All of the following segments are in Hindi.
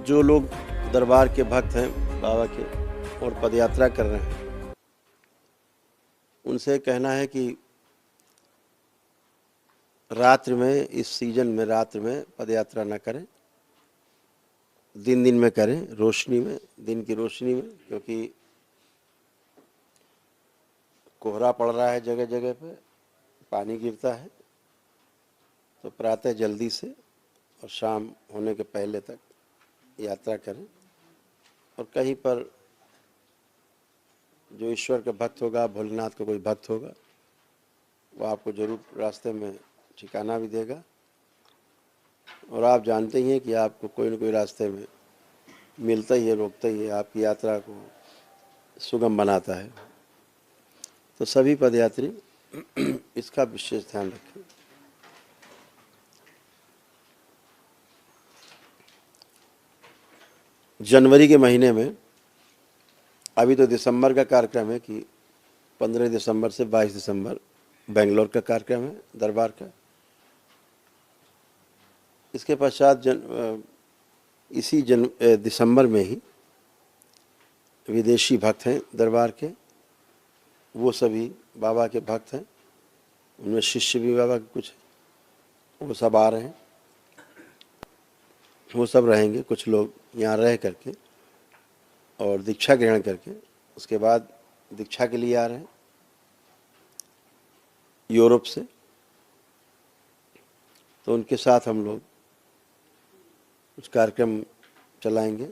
जो लोग दरबार के भक्त हैं बाबा के और पदयात्रा कर रहे हैं, उनसे कहना है कि रात्रि में, इस सीजन में रात्रि में पदयात्रा न करें, दिन में करें, रोशनी में, दिन की रोशनी में, क्योंकि कोहरा पड़ रहा है जगह जगह पे, पानी गिरता है। तो प्रातः जल्दी से और शाम होने के पहले तक यात्रा करें। और कहीं पर जो ईश्वर का भक्त होगा, भोलेनाथ का कोई भक्त होगा, वो आपको जरूर रास्ते में ठिकाना भी देगा। और आप जानते ही हैं कि आपको कोई न कोई रास्ते में मिलता ही है, रोकता ही है, आपकी यात्रा को सुगम बनाता है। तो सभी पदयात्री इसका विशेष ध्यान रखें। जनवरी के महीने में, अभी तो दिसंबर का कार्यक्रम है कि 15 दिसंबर से 22 दिसंबर बेंगलोर का कार्यक्रम है दरबार का। इसके पश्चात इसी दिसंबर में ही विदेशी भक्त हैं दरबार के, वो सभी बाबा के भक्त हैं, उनमें शिष्य भी बाबा के कुछ हैं, वो सब आ रहे हैं, वो सब रहेंगे। कुछ लोग यहाँ रह करके और दीक्षा ग्रहण करके उसके बाद दीक्षा के लिए आ रहे हैं यूरोप से। तो उनके साथ हम लोग कुछ कार्यक्रम चलाएंगे।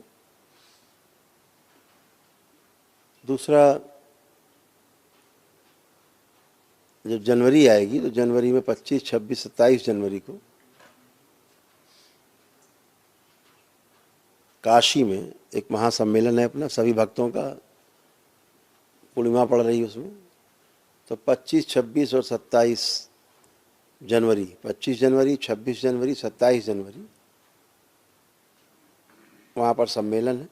दूसरा, जब जनवरी आएगी तो जनवरी में 25, 26, 27 जनवरी को काशी में एक महासम्मेलन है अपना, सभी भक्तों का, पूर्णिमा पड़ रही है उसमें। तो 25, 26 और 27 जनवरी, 25 जनवरी, 26 जनवरी, 27 जनवरी वहाँ पर सम्मेलन है।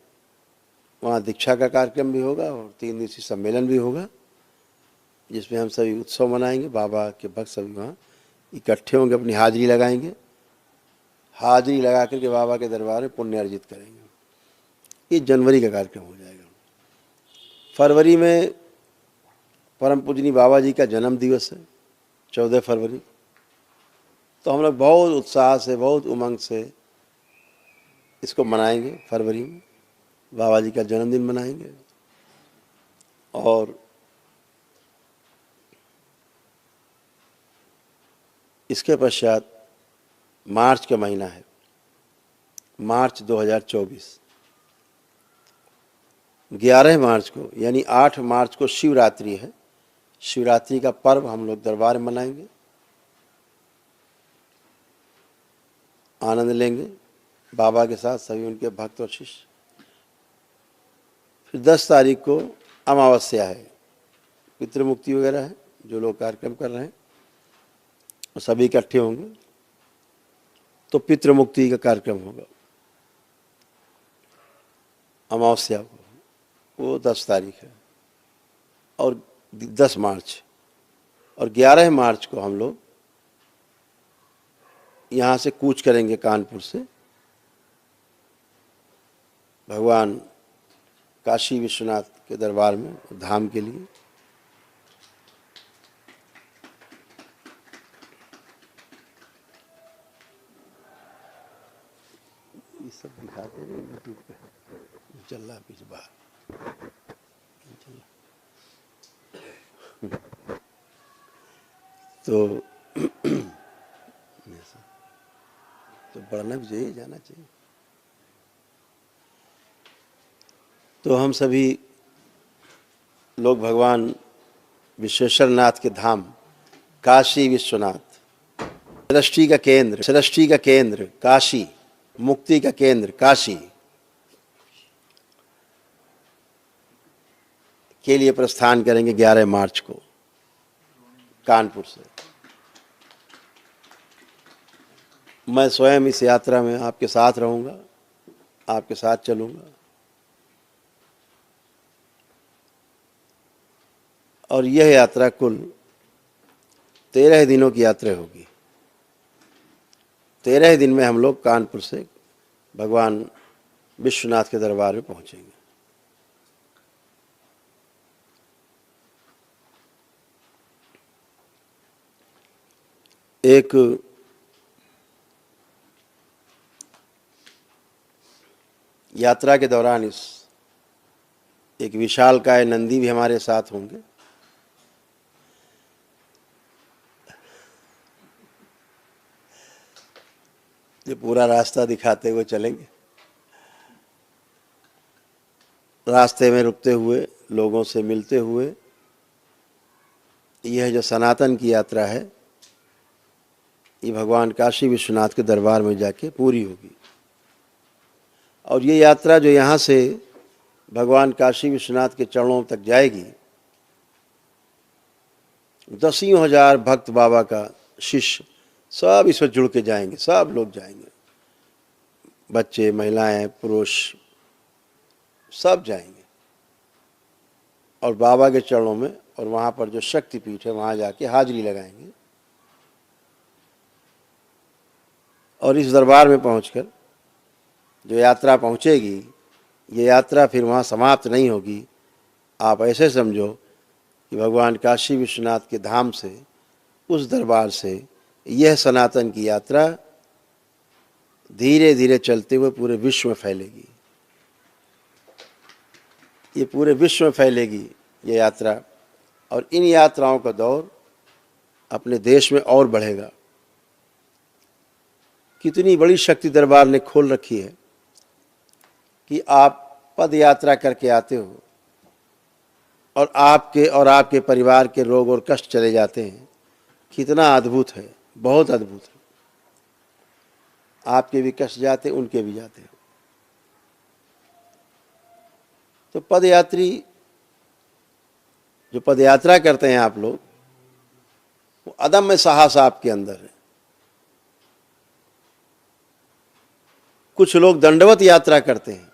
वहाँ दीक्षा का कार्यक्रम भी होगा और 3 दिवसीय सम्मेलन भी होगा, जिसमें हम सभी उत्सव मनाएंगे। बाबा के भक्त सभी वहाँ इकट्ठे होंगे, अपनी हाजिरी लगाएंगे, हाजिरी लगा करके बाबा के दरबार में पुण्य अर्जित करेंगे। ये जनवरी का कार्यक्रम हो जाएगा। फरवरी में परम पूजनीय बाबा जी का जन्म दिवस है, 14 फरवरी। तो हम लोग बहुत उत्साह से, बहुत उमंग से इसको मनाएंगे। फरवरी में बाबा जी का जन्मदिन मनाएंगे। और इसके पश्चात मार्च का महीना है, मार्च 2024, 11 मार्च को यानी 8 मार्च को शिवरात्रि है। शिवरात्रि का पर्व हम लोग दरबार में मनाएंगे, आनंद लेंगे बाबा के साथ, सभी उनके भक्त और शिष्य। फिर 10 तारीख को अमावस्या है, पितृमुक्ति वगैरह है, जो लोग कार्यक्रम कर रहे हैं वो सभी इकट्ठे होंगे। तो पितृमुक्ति का कार्यक्रम होगा अमावस्या को, वो 10 तारीख है। और 10 मार्च और 11 मार्च को हम लोग यहाँ से कूच करेंगे कानपुर से भगवान काशी विश्वनाथ के दरबार में, धाम के लिए। ये सब दिखाते हैं यूट्यूब पे, चल रहा पीछे बाहर चल रहा। तो बढ़ना भी चाहिए, जाना चाहिए। तो हम सभी लोग भगवान विश्वेश्वर नाथ के धाम काशी विश्वनाथ, सृष्टि का केंद्र काशी, मुक्ति का केंद्र काशी के लिए प्रस्थान करेंगे 11 मार्च को कानपुर से। मैं स्वयं इस यात्रा में आपके साथ रहूंगा, आपके साथ चलूंगा। और यह यात्रा कुल 13 दिनों की यात्रा होगी। 13 दिन में हम लोग कानपुर से भगवान विश्वनाथ के दरबार में पहुंचेंगे। एक यात्रा के दौरान एक विशालकाय नंदी भी हमारे साथ होंगे। ये पूरा रास्ता दिखाते हुए चलेंगे। रास्ते में रुकते हुए, लोगों से मिलते हुए, यह जो सनातन की यात्रा है ये भगवान काशी विश्वनाथ के दरबार में जाके पूरी होगी। और ये यात्रा जो यहाँ से भगवान काशी विश्वनाथ के चरणों तक जाएगी, दसियों हजार भक्त बाबा का शिष्य सब इसमें जुड़ के जाएंगे, सब लोग जाएंगे, बच्चे, महिलाएं, पुरुष सब जाएंगे और बाबा के चरणों में और वहाँ पर जो शक्तिपीठ है वहाँ जाके हाजिरी लगाएंगे। और इस दरबार में पहुंचकर जो यात्रा पहुंचेगी, ये यात्रा फिर वहाँ समाप्त नहीं होगी। आप ऐसे समझो कि भगवान काशी विश्वनाथ के धाम से, उस दरबार से यह सनातन की यात्रा धीरे धीरे चलते हुए पूरे विश्व में फैलेगी। ये पूरे विश्व में फैलेगी ये यात्रा, और इन यात्राओं का दौर अपने देश में और बढ़ेगा। कितनी बड़ी शक्ति दरबार ने खोल रखी है कि आप पद यात्रा करके आते हो और आपके परिवार के रोग और कष्ट चले जाते हैं। कितना अद्भुत है, बहुत अद्भुत है। आपके भी कष्ट जाते, उनके भी जाते हैं। तो पदयात्री जो पदयात्रा करते हैं आप लोग, वो अदम्य साहस आपके अंदर है। कुछ लोग दंडवत यात्रा करते हैं,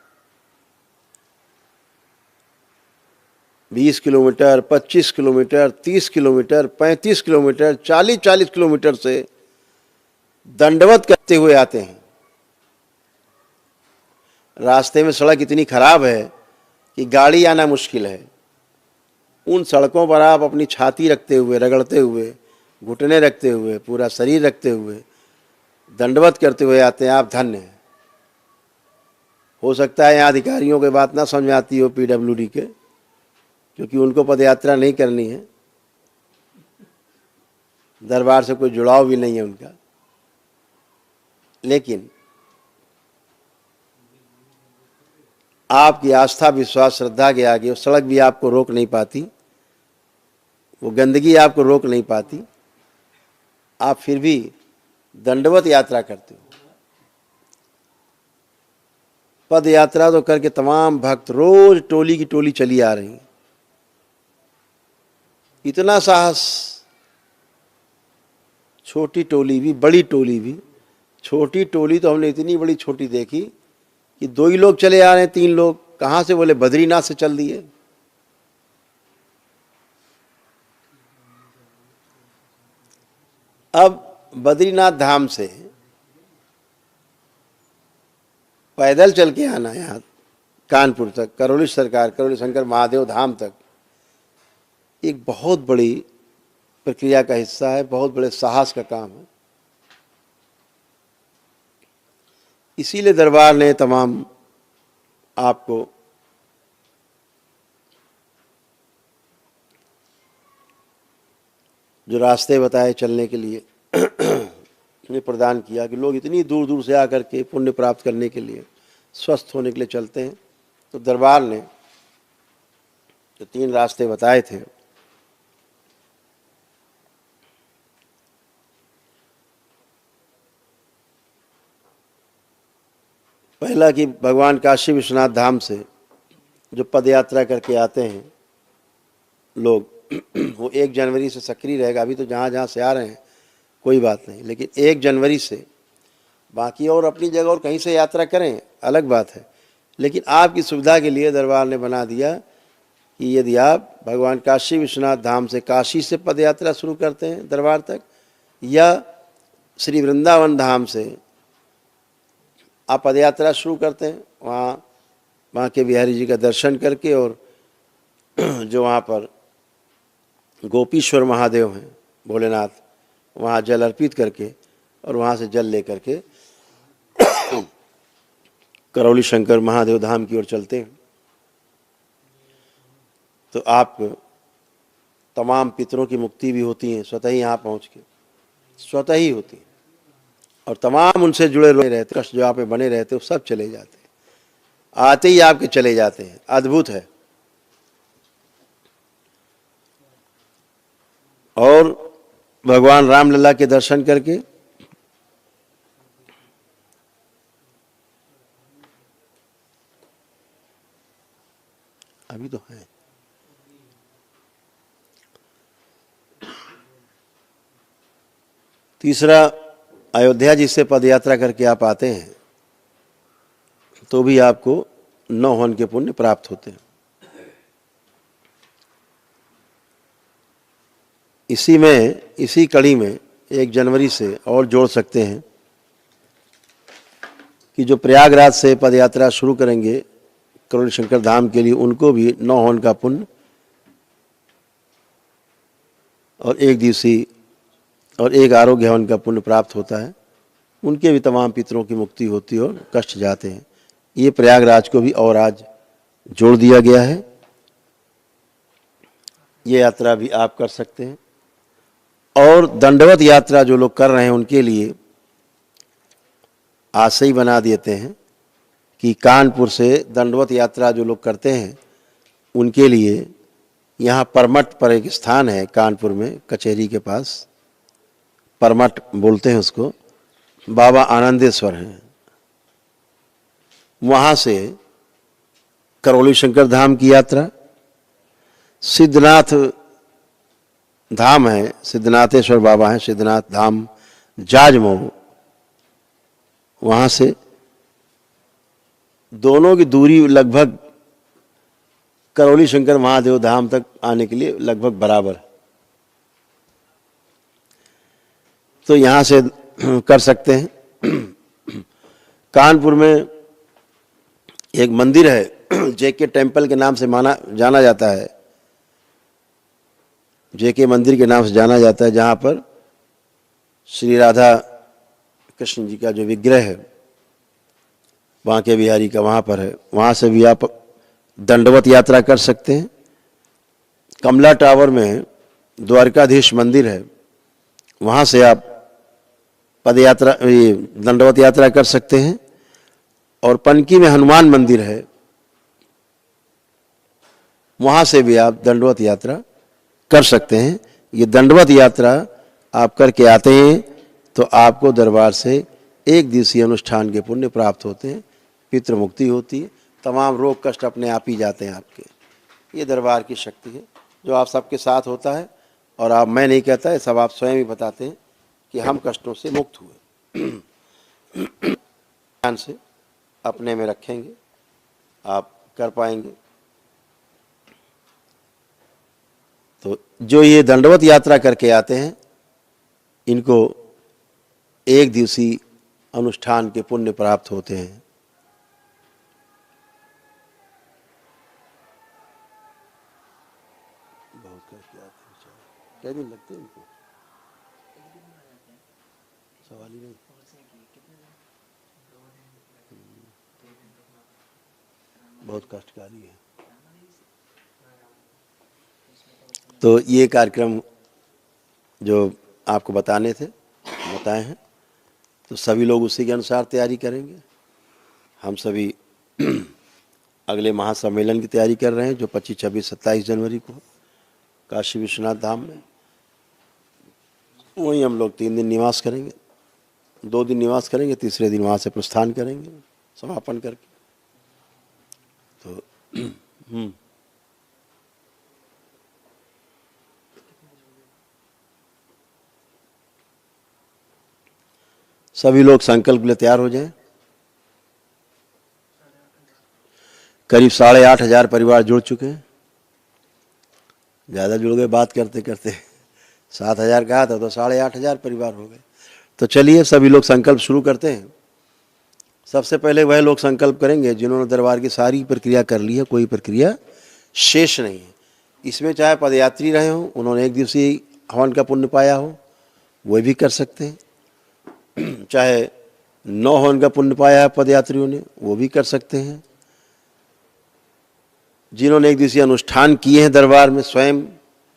20 kilometre, 25 kilometre, 30 kilometre, 35 kilometre, 40-40 kilometre से दंडवत करते हुए आते हैं। रास्ते में सड़क इतनी खराब है कि गाड़ी आना मुश्किल है। उन सड़कों पर आप अपनी छाती रखते हुए, रगड़ते हुए, घुटने रखते हुए, पूरा शरीर रखते हुए दंडवत करते हुए आते हैं। आप धन्य हैं। हो सकता है यहाँ अधिकारियों की बात ना समझ आती हो, पीडब्ल्यूडी के, क्योंकि उनको पदयात्रा नहीं करनी है, दरबार से कोई जुड़ाव भी नहीं है उनका। लेकिन आपकी आस्था, विश्वास, श्रद्धा के आगे वो सड़क भी आपको रोक नहीं पाती, वो गंदगी आपको रोक नहीं पाती। आप फिर भी दंडवत यात्रा करते हो। पद यात्रा तो करके तमाम भक्त रोज टोली की टोली चली आ रही हैं। इतना साहस, छोटी टोली भी, बड़ी टोली भी। छोटी टोली तो हमने इतनी बड़ी छोटी देखी कि 2 ही लोग चले आ रहे हैं, 3 लोग कहाँ से? बोले बद्रीनाथ से चल दिए। अब बद्रीनाथ धाम से पैदल चल के आना यहाँ कानपुर तक, करौली सरकार, करौली शंकर महादेव धाम तक, एक बहुत बड़ी प्रक्रिया का हिस्सा है, बहुत बड़े साहस का काम है। इसीलिए दरबार ने तमाम आपको जो रास्ते बताए चलने के लिए ने प्रदान किया कि लोग इतनी दूर दूर से आकर के पुण्य प्राप्त करने के लिए, स्वस्थ होने के लिए चलते हैं। तो दरबार ने जो 3 रास्ते बताए थे, पहला कि भगवान काशी विश्वनाथ धाम से जो पदयात्रा करके आते हैं लोग, वो 1 जनवरी से सक्रिय रहेगा। अभी तो जहाँ जहाँ से आ रहे हैं कोई बात नहीं, लेकिन 1 जनवरी से बाकी और अपनी जगह और कहीं से यात्रा करें, अलग बात है। लेकिन आपकी सुविधा के लिए दरबार ने बना दिया कि यदि आप भगवान काशी विश्वनाथ धाम से, काशी से पदयात्रा शुरू करते हैं दरबार तक, या श्री वृंदावन धाम से आप पदयात्रा शुरू करते हैं वहाँ बांके बिहारी जी का दर्शन करके और जो वहाँ पर गोपीश्वर महादेव हैं भोलेनाथ, वहाँ जल अर्पित करके और वहाँ से जल लेकर के करौली शंकर महादेव धाम की ओर चलते हैं। तो आप तमाम पितरों की मुक्ति भी होती है स्वतः ही यहाँ पहुँच के, स्वतः ही होती है। और तमाम उनसे जुड़े रहते कष्ट जो आप में बने रहते वो सब चले जाते हैं, आते ही आपके चले जाते हैं। अद्भुत है। और भगवान रामलला के दर्शन करके अभी तो है तीसरा, अयोध्या जी से पदयात्रा करके आप आते हैं तो भी आपको 9 हवन के पुण्य प्राप्त होते हैं। इसी कड़ी में 1 जनवरी से और जोड़ सकते हैं कि जो प्रयागराज से पदयात्रा शुरू करेंगे करौली शंकर धाम के लिए, उनको भी 9 हवन का पुण्य और 1 दिवसीय और 1 आरोग्य हवन का पुण्य प्राप्त होता है। उनके भी तमाम पितरों की मुक्ति होती है और कष्ट जाते हैं। ये प्रयागराज को भी और आज जोड़ दिया गया है। ये यात्रा भी आप कर सकते हैं। और दंडवत यात्रा जो लोग कर रहे हैं उनके लिए आज से ही बना देते हैं कि कानपुर से दंडवत यात्रा जो लोग करते हैं उनके लिए यहाँ परमठ पर एक स्थान है कानपुर में, कचहरी के पास, परमठ बोलते हैं उसको, बाबा आनंदेश्वर हैं। वहाँ से करौली शंकर धाम की यात्रा, सिद्धनाथ धाम है, सिद्धनाथेश्वर बाबा हैं, सिद्धनाथ धाम जाजमऊ, वहाँ से दोनों की दूरी लगभग करौली शंकर महादेव धाम तक आने के लिए लगभग बराबर। तो यहाँ से कर सकते हैं। कानपुर में एक मंदिर है, जेके टेम्पल के नाम से जाना जाता है, जेके मंदिर के नाम से जाना जाता है, जहाँ पर श्री राधा कृष्ण जी का जो विग्रह है बांके बिहारी का वहाँ पर है। वहाँ से भी आप दंडवत यात्रा कर सकते हैं। कमला टावर में द्वारकाधीश मंदिर है, वहाँ से आप पदयात्रा दंडवत यात्रा कर सकते हैं। और पनकी में हनुमान मंदिर है, वहाँ से भी आप दंडवत यात्रा कर सकते हैं। ये दंडवत यात्रा आप करके आते हैं तो आपको दरबार से 1 दिवसीय अनुष्ठान के पुण्य प्राप्त होते हैं, पितृ मुक्ति होती है, तमाम रोग कष्ट अपने आप ही जाते हैं आपके। ये दरबार की शक्ति है जो आप सबके साथ होता है। और आप, मैं नहीं कहता है, सब आप स्वयं ही बताते हैं कि हम कष्टों से मुक्त हुए। ध्यान से अपने में रखेंगे, आप कर पाएंगे। तो जो ये दंडवत यात्रा करके आते हैं इनको 1 दिवसीय अनुष्ठान के पुण्य प्राप्त होते हैं। बहुत क्या दिन लगते हैं इनको? सवाल ही नहीं। बहुत कष्टकारी है। तो ये कार्यक्रम जो आपको बताए हैं, तो सभी लोग उसी के अनुसार तैयारी करेंगे। हम सभी अगले महासम्मेलन की तैयारी कर रहे हैं जो 25, 26, 27 जनवरी को काशी विश्वनाथ धाम में। वहीं हम लोग 3 दिन निवास करेंगे, 2 दिन निवास करेंगे, तीसरे दिन वहाँ से प्रस्थान करेंगे समापन करके। तो सभी लोग संकल्प के लिए तैयार हो जाएं। करीब 8,500 परिवार जुड़ चुके हैं। ज़्यादा जुड़ गए बात करते करते। 7,000 कहा था तो 8,500 परिवार हो गए। तो चलिए सभी लोग संकल्प शुरू करते हैं। सबसे पहले वह लोग संकल्प करेंगे जिन्होंने दरबार की सारी प्रक्रिया कर ली है, कोई प्रक्रिया शेष नहीं है। इसमें चाहे पदयात्री रहे हों, उन्होंने एक दिवसीय हवन का पुण्य पाया हो, वह भी कर सकते हैं। चाहे 9 हवन का पुण्य पाया है पदयात्रियों ने, वो भी कर सकते हैं। जिन्होंने एक दिवसीय अनुष्ठान किए हैं, दरबार में स्वयं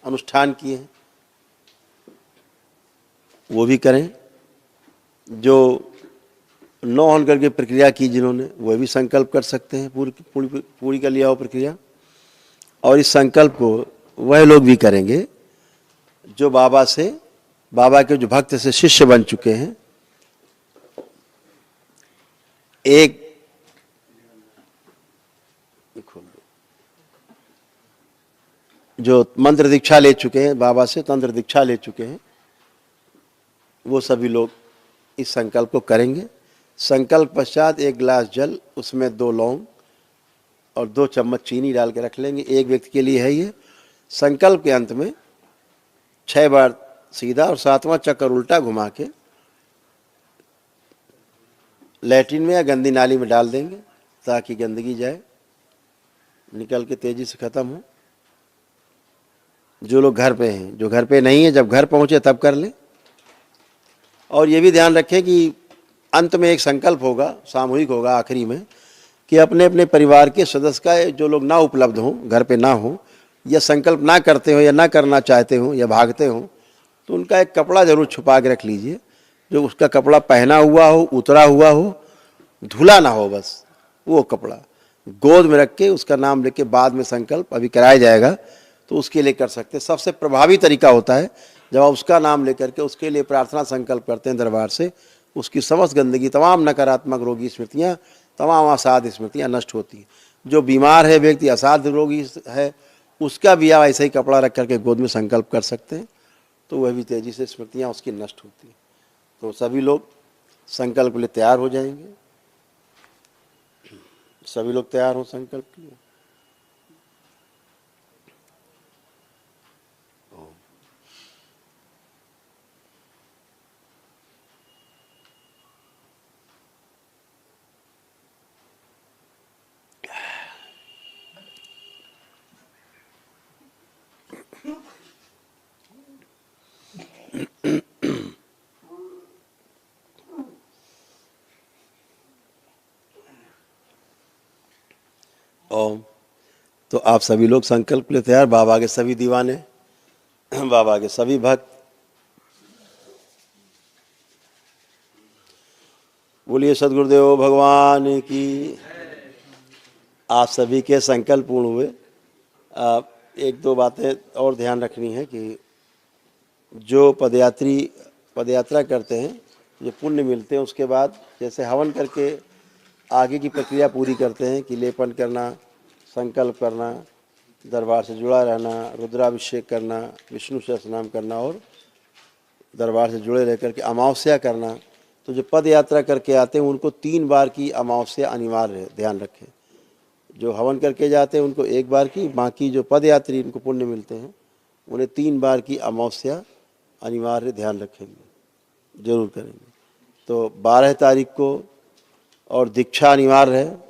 अनुष्ठान किए हैं, वो भी करें। जो 9 हवन करके प्रक्रिया की जिन्होंने, वह भी संकल्प कर सकते हैं पूरी कर लिया हो प्रक्रिया। और इस संकल्प को वह लोग भी करेंगे जो बाबा के जो भक्त से शिष्य बन चुके हैं। एक जो मंत्र दीक्षा ले चुके हैं, बाबा से तंत्र दीक्षा ले चुके हैं, वो सभी लोग इस संकल्प को करेंगे। संकल्प पश्चात 1 गिलास जल, उसमें 2 लौंग और 2 चम्मच चीनी डाल के रख लेंगे। एक व्यक्ति के लिए है ये। संकल्प के अंत में 6 बार सीधा और 7वां चक्कर उल्टा घुमा के लैट्रिन में या गंदी नाली में डाल देंगे, ताकि गंदगी जाए, निकल के तेजी से खत्म हो। जो लोग घर पे हैं, जो घर पे नहीं है, जब घर पहुंचे तब कर ले। और ये भी ध्यान रखें कि अंत में एक संकल्प होगा, सामूहिक होगा आखिरी में, कि अपने अपने परिवार के सदस्य का जो लोग ना उपलब्ध हों, घर पे ना हो, या संकल्प ना करते हो, या ना करना चाहते हो, या भागते हो, तो उनका एक कपड़ा जरूर छुपा के रख लीजिए, जो उसका कपड़ा पहना हुआ हो, उतरा हुआ हो, धुला ना हो, बस वो कपड़ा गोद में रख के उसका नाम लेके बाद में संकल्प अभी कराया जाएगा, तो उसके लिए कर सकते हैं। सबसे प्रभावी तरीका होता है जब आप उसका नाम लेकर के उसके लिए प्रार्थना संकल्प करते हैं दरबार से, उसकी समस्त गंदगी, तमाम नकारात्मक रोगी स्मृतियाँ, तमाम असाध्य स्मृतियाँ नष्ट होती हैं। जो बीमार है व्यक्ति, असाध्य रोगी है, उसका भी आप ऐसा ही कपड़ा रख करके गोद में संकल्प कर सकते हैं, तो वह भी तेजी से स्मृतियाँ उसकी नष्ट होती हैं। तो सभी लोग संकल्प के लिए तैयार हो जाएंगे। सभी लोग तैयार हो संकल्प के लिए। ओम। तो आप सभी लोग संकल्प के लिए तैयार। बाबा के सभी दीवाने, बाबा के सभी भक्त, बोलिए सद्गुरुदेव भगवान की। आप सभी के संकल्प पूर्ण हुए। आप 1-2 बातें और ध्यान रखनी है कि जो पदयात्रा करते हैं, जो पुण्य मिलते हैं, उसके बाद जैसे हवन करके आगे की प्रक्रिया पूरी करते हैं कि लेपन करना, संकल्प करना, दरबार से जुड़ा रहना, रुद्राभिषेक करना, विष्णु सहस्रनाम करना और दरबार से जुड़े रह करके अमावस्या करना। तो जो पद यात्रा करके आते हैं उनको 3 बार की अमावस्या अनिवार्य है, ध्यान रखें। जो हवन करके जाते हैं उनको 1 बार की, बाकी जो पद यात्री इनको पुण्य मिलते हैं उन्हें 3 बार की अमावस्या अनिवार्य, ध्यान रखेंगे, जरूर करेंगे। तो 12 तारीख को और दीक्षा अनिवार्य है,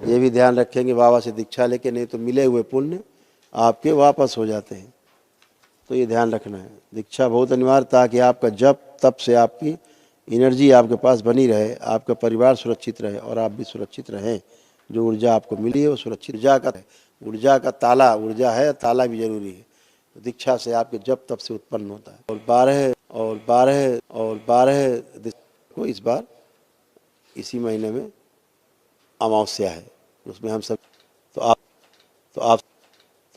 ये भी ध्यान रखेंगे। बाबा से दीक्षा लेके, नहीं तो मिले हुए पुण्य आपके वापस हो जाते हैं, तो ये ध्यान रखना है। दीक्षा बहुत अनिवार्य, ताकि आपका जप तप से आपकी एनर्जी आपके पास बनी रहे, आपका परिवार सुरक्षित रहे और आप भी सुरक्षित रहें। जो ऊर्जा आपको मिली है वो सुरक्षित ऊर्जा का ताला, ऊर्जा है, ताला भी जरूरी है। तो दीक्षा से आपके जप तप से उत्पन्न होता है। और 12 को इस बार इसी महीने में अमावस्या है, उसमें हम सब तो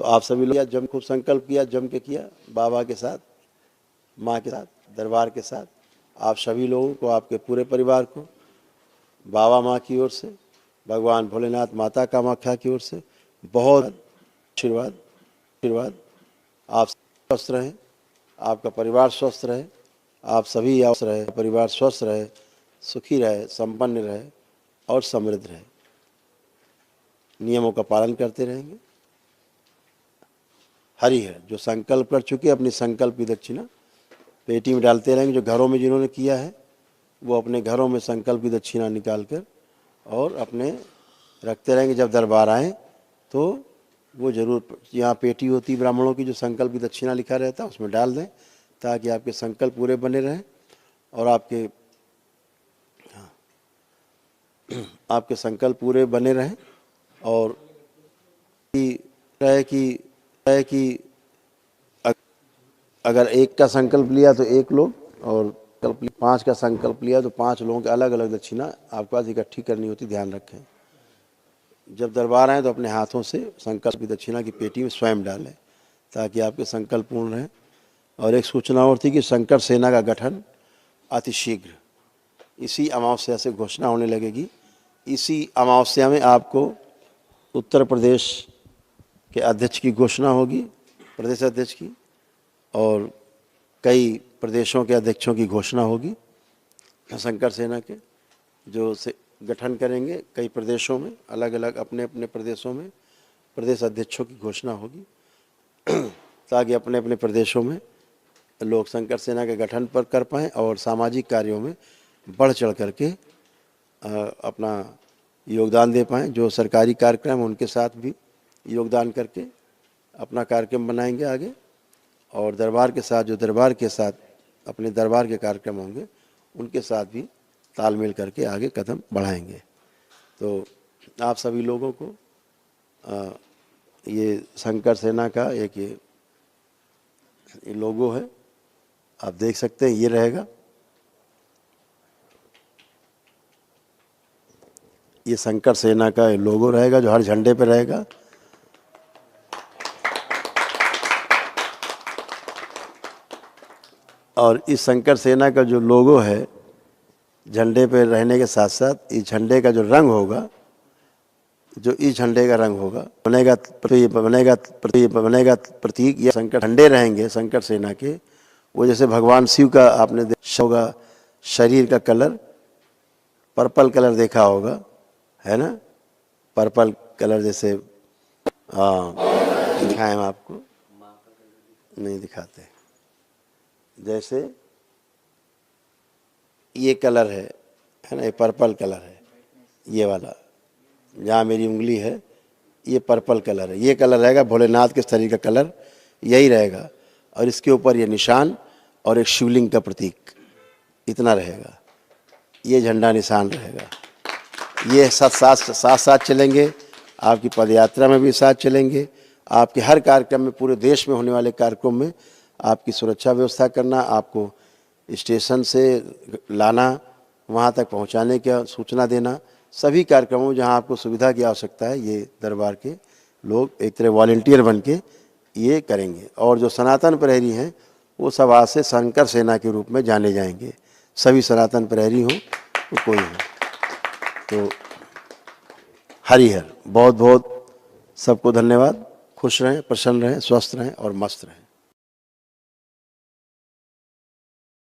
आप सभी लोग जम खूब संकल्प किया, जम के किया, बाबा के साथ, माँ के साथ, दरबार के साथ। आप सभी लोगों को, आपके पूरे परिवार को बाबा माँ की ओर से, भगवान भोलेनाथ माता कामाख्या की ओर से बहुत आशीर्वाद। आप स्वस्थ रहें, आपका परिवार स्वस्थ रहे, आप सभी स्वस्थ रहे, परिवार स्वस्थ रहे, सुखी रहे, संपन्न रहे और समृद्ध रहे। नियमों का पालन करते रहेंगे। हरि है। जो संकल्प कर चुके अपनी संकल्प की दक्षिणा पेटी में डालते रहेंगे। जो घरों में जिन्होंने किया है वो अपने घरों में संकल्प की दक्षिणा निकाल कर और अपने रखते रहेंगे। जब दरबार आए तो वो जरूर, यहाँ पेटी होती ब्राह्मणों की जो संकल्प की दक्षिणा लिखा रहता है, उसमें डाल दें ताकि आपके संकल्प पूरे बने रहें और आपके संकल्प पूरे बने रहें। और कि अगर एक का संकल्प लिया तो एक लोग, और 5 का संकल्प लिया तो 5 लोगों के अलग अलग दक्षिणा आपके पास इकट्ठी करनी होती। ध्यान रखें, जब दरबार आए तो अपने हाथों से संकल्प की दक्षिणा की पेटी में स्वयं डालें ताकि आपके संकल्प पूर्ण रहें। और एक सूचना और थी कि संकर सेना का गठन अतिशीघ्र इसी अमावस्या से घोषणा होने लगेगी। इसी अमावस्या में आपको उत्तर प्रदेश के अध्यक्ष की घोषणा होगी, प्रदेश अध्यक्ष की, और कई प्रदेशों के अध्यक्षों की घोषणा होगी। शंकर सेना के जो से गठन करेंगे कई प्रदेशों में, अलग अलग अपने अपने प्रदेशों में प्रदेश अध्यक्षों की घोषणा होगी ताकि अपने अपने प्रदेशों में लोग शंकर सेना के गठन पर कर पाएँ और सामाजिक कार्यों में बढ़ चढ़ करके अपना योगदान दे पाएँ। जो सरकारी कार्यक्रम उनके साथ भी योगदान करके अपना कार्यक्रम बनाएंगे आगे, और दरबार के साथ जो दरबार के साथ अपने दरबार के कार्यक्रम होंगे उनके साथ भी तालमेल करके आगे कदम बढ़ाएंगे। तो आप सभी लोगों को ये शंकर सेना का एक ये लोगो है, आप देख सकते हैं, ये रहेगा। ये शंकर सेना का लोगो रहेगा जो हर झंडे पे रहेगा। और इस शंकर सेना का जो लोगो है झंडे पे रहने के साथ साथ इस झंडे का जो रंग होगा, जो इस झंडे का रंग होगा बनेगा प्रतीक, या शंकर झंडे रहेंगे शंकर सेना के। वो जैसे भगवान शिव का आपने देखा होगा शरीर का कलर पर्पल कलर देखा होगा, है ना, पर्पल कलर जैसे दिखाएं हम आपको, नहीं दिखाते। जैसे ये कलर है ना, ये पर्पल कलर है, ये वाला जहाँ मेरी उंगली है ये पर्पल कलर है। ये कलर रहेगा भोलेनाथ के शरीर का कलर, यही रहेगा। और इसके ऊपर ये निशान और एक शिवलिंग का प्रतीक, इतना रहेगा। ये झंडा निशान रहेगा। ये साथ चलेंगे, आपकी पदयात्रा में भी साथ चलेंगे, आपके हर कार्यक्रम में, पूरे देश में होने वाले कार्यक्रम में आपकी सुरक्षा व्यवस्था करना, आपको स्टेशन से लाना, वहाँ तक पहुँचाने की सूचना देना, सभी कार्यक्रमों में जहाँ आपको सुविधा की आवश्यकता है ये दरबार के लोग एक तरह वॉलंटियर बन के ये करेंगे। और जो सनातन प्रहरी हैं वो सब आज से शंकर सेना के रूप में जाने जाएंगे। सभी सनातन प्रहरी हों तो कोई हो, तो हरिहर बहुत बहुत सबको धन्यवाद। खुश रहें, प्रसन्न रहें, स्वस्थ रहें और मस्त रहें।